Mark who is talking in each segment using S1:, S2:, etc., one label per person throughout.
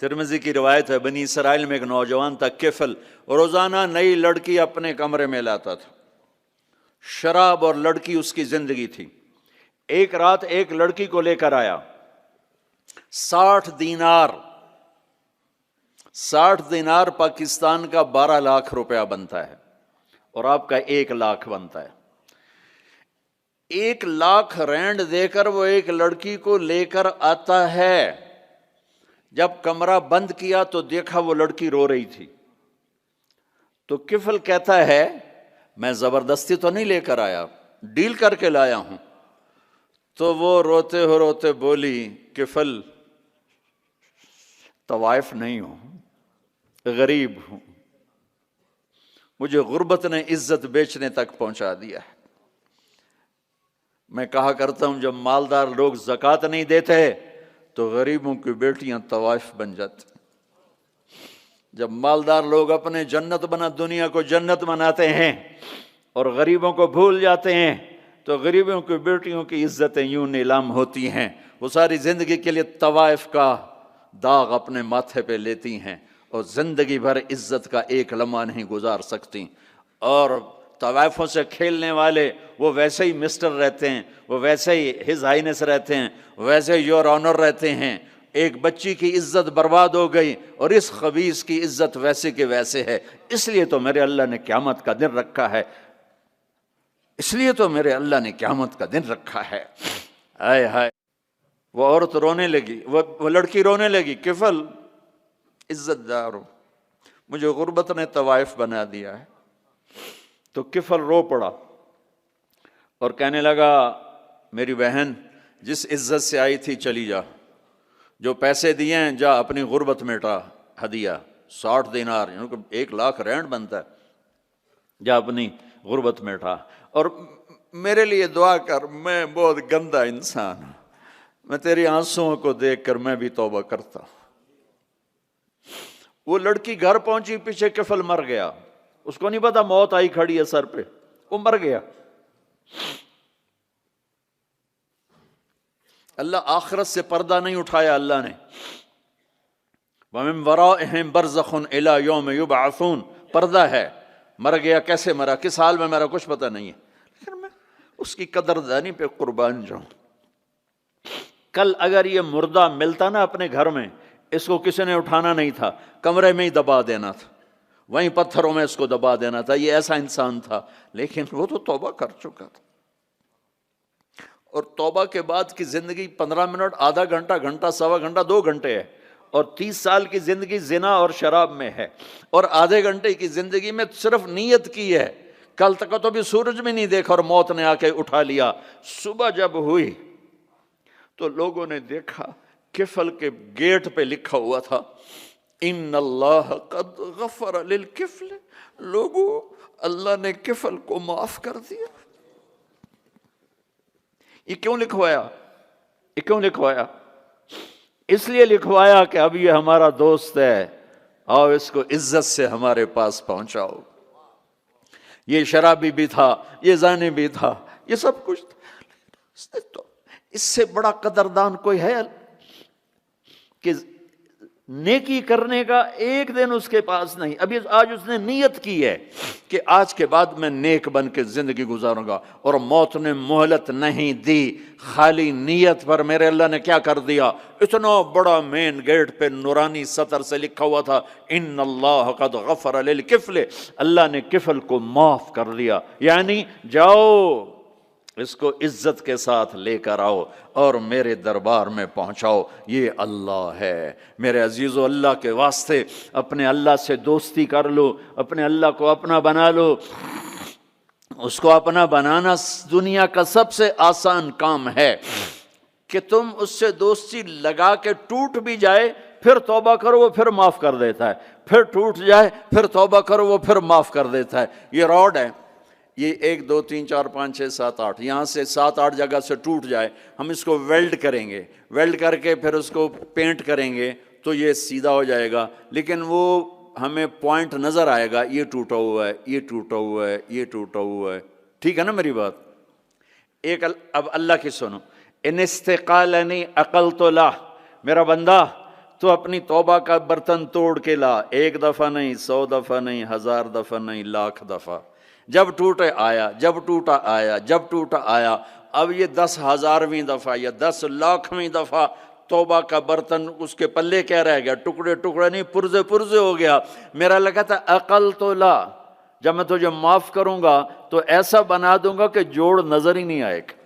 S1: ترمذی کی روایت ہے، بنی اسرائیل میں ایک نوجوان تھا کفل، روزانہ نئی لڑکی اپنے کمرے میں لاتا تھا، شراب اور لڑکی اس کی زندگی تھی۔ ایک رات ایک لڑکی کو لے کر آیا، 60 دینار، 60 دینار پاکستان کا 12 لاکھ روپیہ بنتا ہے، اور آپ کا 1 لاکھ بنتا ہے۔ 1 لاکھ رینڈ دے کر وہ ایک لڑکی کو لے کر آتا ہے۔ جب کمرہ بند کیا تو دیکھا وہ لڑکی رو رہی تھی، تو کفل کہتا ہے میں زبردستی تو نہیں لے کر آیا، ڈیل کر کے لایا ہوں۔ تو وہ روتے ہو روتے بولی، کفل طوائف نہیں ہوں، غریب ہوں، مجھے غربت نے عزت بیچنے تک پہنچا دیا ہے۔ میں کہا کرتا ہوں جب مالدار لوگ زکوٰۃ نہیں دیتے تو غریبوں کی بیٹیاں طوائف بن جاتی۔ جب مالدار لوگ اپنے دنیا کو جنت بناتے ہیں اور غریبوں کو بھول جاتے ہیں تو غریبوں کی بیٹیوں کی عزتیں یوں نیلام ہوتی ہیں، وہ ساری زندگی کے لیے طوائف کا داغ اپنے ماتھے پہ لیتی ہیں اور زندگی بھر عزت کا ایک لمحہ نہیں گزار سکتی۔ اور طوائفوں سے کھیلنے والے وہ ویسے ہی مسٹر رہتے ہیں، وہ ویسے ہی ہز ہائنس رہتے ہیں، ویسے یور آنر رہتے ہیں۔ ایک بچی کی عزت برباد ہو گئی اور اس خبیث کی عزت ویسے کے ویسے ہے۔ اس لیے تو میرے اللہ نے قیامت کا دن رکھا ہے، اس لیے تو میرے اللہ نے قیامت کا دن رکھا ہے۔ ہائے ہائے، وہ عورت رونے لگی، وہ لڑکی رونے لگی، کفل عزت دار ہو، مجھے غربت نے طوائف بنا دیا ہے۔ تو کفل رو پڑا اور کہنے لگا میری بہن جس عزت سے آئی تھی چلی جا، جو پیسے دیے ہیں جا اپنی غربت مٹا، ہدیہ 60 دینار یعنی کہ 1 لاکھ رینڈ بنتا ہے، جا اپنی غربت مٹا، اور میرے لیے دعا کر، میں بہت گندا انسان ہوں، میں تیری آنسوؤں کو دیکھ کر میں بھی توبہ کرتا ہوں۔ وہ لڑکی گھر پہنچی، پیچھے کفل مر گیا، اس کو نہیں پتا موت آئی کھڑی ہے سر پہ، وہ مر گیا۔ اللہ آخرت سے پردہ نہیں اٹھایا اللہ نے، وَمِن وَرَائِهِمْ بَرْزَخٌ إِلَى يَوْمِ يُبْعَثُونَ، پردہ ہے، مر گیا، کیسے مرا، کس حال میں مرا، کچھ پتہ نہیں ہے، لیکن میں اس کی قدردانی پہ قربان جاؤں۔ کل اگر یہ مردہ ملتا نا اپنے گھر میں، اس کو کسی نے اٹھانا نہیں تھا، کمرے میں ہی دبا دینا تھا، وہیں پتھروں میں اس کو دبا دینا تھا، یہ ایسا انسان تھا، لیکن وہ تو توبہ کر چکا تھا۔ اور توبہ کے بعد کی زندگی 15 منٹ، آدھا گھنٹہ، گھنٹہ، سوا گھنٹہ، 2 گھنٹے ہے، اور 30 سال کی زندگی زنا اور شراب میں ہے، اور آدھے گھنٹے کی زندگی میں صرف نیت کی ہے۔ کل تک تو بھی سورج بھی نہیں دیکھا اور موت نے آ کے اٹھا لیا۔ صبح جب ہوئی تو لوگوں نے دیکھا کفل کے گیٹ پہ لکھا ہوا تھا ان اللہ قد غفر للکفل، لوگوں اللہ نے کفل کو معاف کر دیا۔ یہ کیوں لکھوایا؟ یہ کیوں لکھوایا؟ اس لیے لکھوایا کہ اب یہ ہمارا دوست ہے، آؤ اس کو عزت سے ہمارے پاس پہنچاؤ۔ یہ شرابی بھی تھا، یہ زانی بھی تھا، یہ سب کچھ تھا، تو اس سے بڑا قدردان کوئی ہے کہ نیکی کرنے کا ایک دن اس کے پاس نہیں۔ ابھی آج اس نے نیت کی ہے کہ آج کے بعد میں نیک بن کے زندگی گزاروں گا، اور موت نے مہلت نہیں دی، خالی نیت پر میرے اللہ نے کیا کر دیا، اتنا بڑا مین گیٹ پہ نورانی سطر سے لکھا ہوا تھا ان اللہ قد غفر للکفل، اللہ نے کفل کو معاف کر دیا، یعنی جاؤ اس کو عزت کے ساتھ لے کر آؤ اور میرے دربار میں پہنچاؤ، یہ اللہ ہے۔ میرے عزیزو، اللہ کے واسطے اپنے اللہ سے دوستی کر لو، اپنے اللہ کو اپنا بنا لو۔ اس کو اپنا بنانا دنیا کا سب سے آسان کام ہے کہ تم اس سے دوستی لگا کے ٹوٹ بھی جائے پھر توبہ کرو وہ پھر معاف کر دیتا ہے، پھر ٹوٹ جائے پھر توبہ کرو وہ پھر معاف کر دیتا ہے۔ یہ راڈ ہے، یہ 1 2 3 4 5 6 7 8 یہاں سے 7 8 جگہ سے ٹوٹ جائے، ہم اس کو ویلڈ کریں گے، ویلڈ کر کے پھر اس کو پینٹ کریں گے تو یہ سیدھا ہو جائے گا، لیکن وہ ہمیں پوائنٹ نظر آئے گا، یہ ٹوٹا ہوا ہے، یہ ٹوٹا ہوا ہے، یہ ٹوٹا ہوا ہے۔ ٹھیک ہے نا میری بات؟ ایک اب اللہ کی سنو، ان استقالنی عقلت لہ، میرا بندہ تو اپنی توبہ کا برتن توڑ کے لا، 1 دفعہ نہیں، 100 دفعہ نہیں، 1000 دفعہ نہیں، 1,00,000 دفعہ۔ جب ٹوٹے آیا، جب ٹوٹا آیا، جب ٹوٹا آیا، اب یہ 10,000ویں دفعہ یا 10,00,000ویں دفعہ توبہ کا برتن اس کے پلے کیا رہ گیا؟ ٹکڑے ٹکڑے نہیں، پرزے پرزے ہو گیا۔ میرا لگا تھا عقل تو لا، جب میں تجھے معاف کروں گا تو ایسا بنا دوں گا کہ جوڑ نظر ہی نہیں آئے گا۔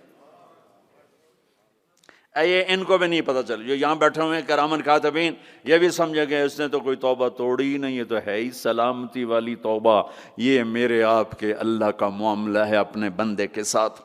S1: یہ ان کو بھی نہیں پتہ چل، جو یہاں بیٹھے ہوئے ہیں کرامن کاتبین، یہ بھی سمجھے گئے اس نے تو کوئی توبہ توڑی ہی نہیں، یہ تو ہے ہی سلامتی والی توبہ۔ یہ میرے آپ کے اللہ کا معاملہ ہے اپنے بندے کے ساتھ۔